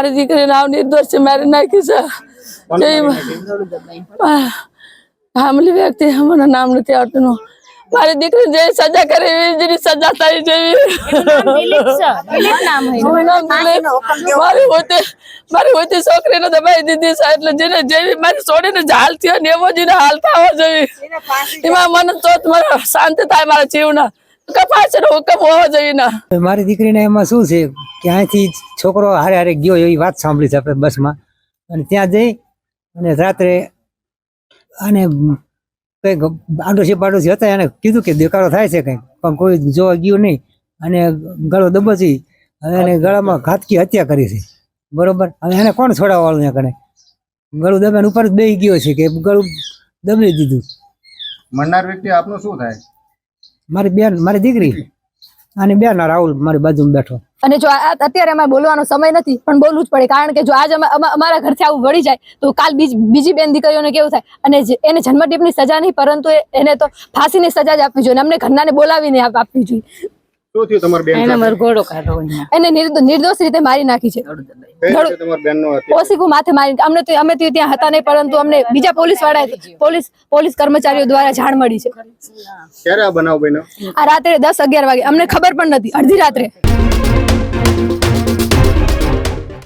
મારી દીકરી નામ નિર્દોષ મારી નાખી છે ફેમિલી વ્યક્તિ મને નામ નથી આવતું મારી દીકરી જે સજા કરે જેની સજા થઈ જેવી મારી હોતી છોકરીને દબાઈ દીધી છે એટલે જેને જેવી મારી છોડીને હાલ થયો ને એવો જેને હાલ થવો જોઈએ એમાં મને તો શાંતિ થાય મારા જીવના કપાસ હુકમ હોવો જોઈએ ના મારી દીકરીને એમાં શું છે કે અહીંથી છોકરો હારે હારે ગયો એવી વાત સાંભળી છે આપણે બસમાં અને ત્યાં જઈ અને રાત્રે અને કઈક આડોશી હતા એને કીધું કે દેકારો થાય છે કંઈક પણ કોઈ જોવા ગયું નહીં અને ગળો દબોચી હવે એને ગળામાં ઘાતકી હત્યા કરી છે બરોબર હવે એને કોણ છોડાવવા વાળું ત્યાં કને ગળું દબાઈને ઉપર જ બેસી ગયો છે કે ગળું દબાઈ દીધું મરનાર વ્યક્તિ આપનું શું થાય મારી બેન મારી દીકરી અને બેન રાહુલ મારી બાજુમાં બેઠો અને જો અત્યારે અમારે બોલવાનો સમય નથી પણ બોલવું જ પડે કારણ કે જો આજ અમારા ઘરથી આવું વળી જાય તો કાલ બીજી બેન દીકરીઓને કેવું થાય અને એને જન્મટીપની સજા નહીં પરંતુ એને તો ફાંસીની સજા જ આપવી જોઈએ અમને ઘરનાને બોલાવીને આપવી જોઈએ શું થયું તમાર બેન એને મરઘોડો કાઢો એને નિર્દોષ રીતે મારી નાખી છે તમાર બેનનો હતી ઓસીકુ માથે મારી અમે તો ત્યાં હતા નહીં પરંતુ અમને બીજા પોલીસ કર્મચારીઓ દ્વારા જાણ મળી છે ક્યારે આ બનાવ બન્યો આ રાત્રે 10-11 વાગે અમને ખબર પણ નથી અડધી રાત્રે